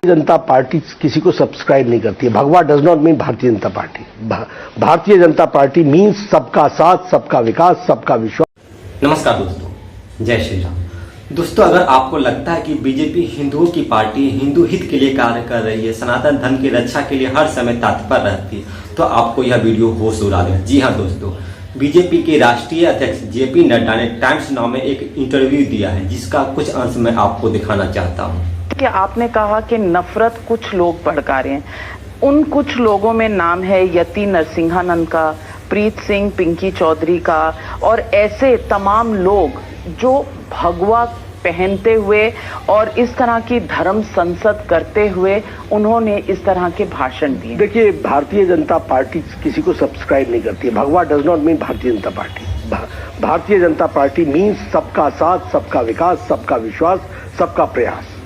जनता party किसी को subscribe नहीं करती है। भगवा does not mean Bharatiya Janata party. Bharatiya Janata party means सबका साथ, सबका विकास, सबका विश्वास। नमस्कार दोस्तों, जय श्री राम। दोस्तों, अगर आपको लगता है कि बीजेपी हिंदुओं की पार्टी हिंदू हित के लिए कार्य कर रही है, सनातन धर्म की रक्षा के लिए हर समय तत्पर रहती है, तो आपको यह वीडियो होश उड़ा देगा। जी हाँ दोस्तों, बीजेपी के राष्ट्रीय अध्यक्ष जेपी नड्डा ने टाइम्स नाउ में एक इंटरव्यू दिया है, जिसका कुछ अंश मैं आपको दिखाना चाहता हूँ। कि आपने कहा कि नफरत कुछ लोग भड़का रहे हैं, उन कुछ लोगों में नाम है यति नरसिंहानंद का, प्रीत सिंह, पिंकी चौधरी का, और ऐसे तमाम लोग जो भगवा पहनते हुए और इस तरह की धर्म संसद करते हुए उन्होंने इस तरह के भाषण दिए। देखिए, भारतीय जनता पार्टी किसी को सब्सक्राइब नहीं करती है। भगवा does not mean Bharatiya Janata party. Bharatiya Janata party means सबका साथ, सबका विकास, सबका विश्वास, सबका प्रयास।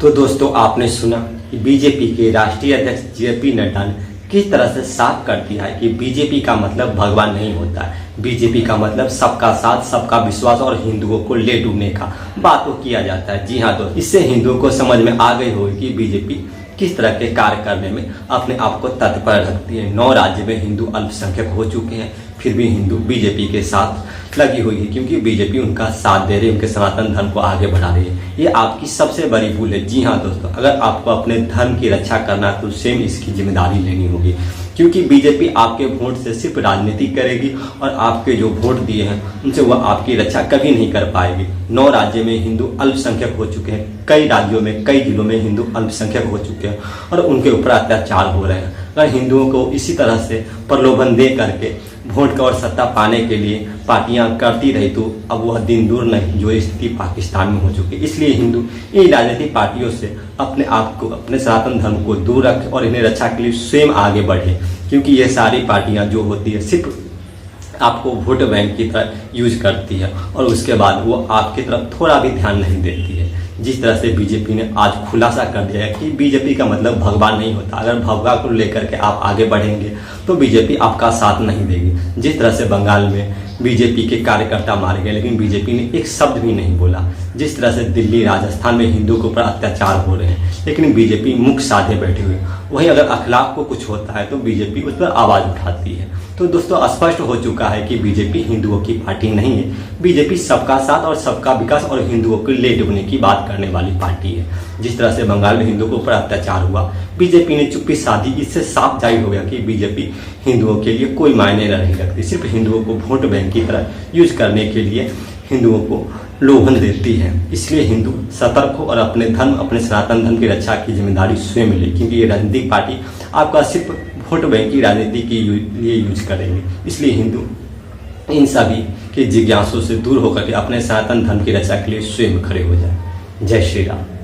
तो दोस्तों, आपने सुना कि बीजेपी के राष्ट्रीय अध्यक्ष जेपी नड्डा ने किस तरह से साफ कर दिया है कि बीजेपी का मतलब भगवान नहीं होता है। बीजेपी का मतलब सबका साथ, सबका विश्वास और हिंदुओं को ले डूबने का बात तो किया जाता है। जी हाँ दोस्तों, इससे हिंदुओं को समझ में आ गई होगी कि बीजेपी किस तरह के कार्य करने में अपने आप को तत्पर रखती है। 9 राज्य में हिंदू अल्पसंख्यक हो चुके हैं, फिर भी हिंदू बीजेपी के साथ लगी हुई है, क्योंकि बीजेपी उनका साथ दे रही है, उनके सनातन धर्म को आगे बढ़ा रही है। ये आपकी सबसे बड़ी भूल है। जी हाँ दोस्तों, अगर आपको अपने धर्म की रक्षा करना है तो स्वयं इसकी जिम्मेदारी लेनी होगी, क्योंकि बीजेपी आपके वोट से सिर्फ राजनीति करेगी और आपके जो वोट दिए हैं उनसे वह आपकी रक्षा कभी नहीं कर पाएगी। 9 राज्य में हिंदू अल्पसंख्यक हो चुके हैं, कई राज्यों में, कई जिलों में हिंदू अल्पसंख्यक हो चुके हैं और उनके ऊपर अत्याचार हो रहे हैं। अगर हिंदुओं को इसी तरह से प्रलोभन दे करके वोट का और सत्ता पाने के लिए पार्टियां करती रही तो अब वह दिन दूर नहीं जो स्थिति पाकिस्तान में हो चुकी है। इसलिए हिंदू इन राजनीतिक पार्टियों से अपने आप को, अपने सनातन धर्म को दूर रखे और इन्हें रक्षा के लिए स्वयं आगे बढ़े, क्योंकि ये सारी पार्टियां जो होती है सिर्फ आपको वोट बैंक की तरह यूज करती है और उसके बाद वो आपकी तरफ थोड़ा भी ध्यान नहीं देती है। जिस तरह से बीजेपी ने आज खुलासा कर दिया है कि बीजेपी का मतलब भगवान नहीं होता। अगर भगवा को लेकर के आप आगे बढ़ेंगे तो बीजेपी आपका साथ नहीं देगी। जिस तरह से बंगाल में बीजेपी के कार्यकर्ता मारे गए लेकिन बीजेपी ने एक शब्द भी नहीं बोला, जिस तरह से दिल्ली, राजस्थान में हिंदू के ऊपर अत्याचार हो रहे हैं लेकिन बीजेपी मुख साधे बैठी हुई। वहीं अगर अखलाक को कुछ होता है तो बीजेपी उस पर आवाज उठाती है। तो दोस्तों, स्पष्ट हो चुका है कि बीजेपी हिंदुओं की पार्टी नहीं है। बीजेपी सबका साथ और सबका विकास और हिंदुओं को ले डूबने की बात करने वाली पार्टी है। जिस तरह से बंगाल में हिंदुओं के ऊपर अत्याचार हुआ, बीजेपी ने चुप्पी साधी। इससे साफ जाहिर हो गया कि बीजेपी हिंदुओं के लिए कोई मायने नहीं रखती, सिर्फ हिंदुओं को वोट बैंक की तरह यूज करने के लिए हिंदुओं को लोभन देती है। इसलिए हिंदू सतर्क हो और अपने धर्म, अपने सनातन धर्म की रक्षा की जिम्मेदारी स्वयं ले, क्योंकि ये राजनीतिक पार्टी आपका सिर्फ वोट बैंक की राजनीति के लिए यूज करेंगे। इसलिए हिंदू इन सभी के जिज्ञासों से दूर होकर के अपने सनातन धर्म की रक्षा के लिए स्वयं खड़े हो जाए। जय श्री राम।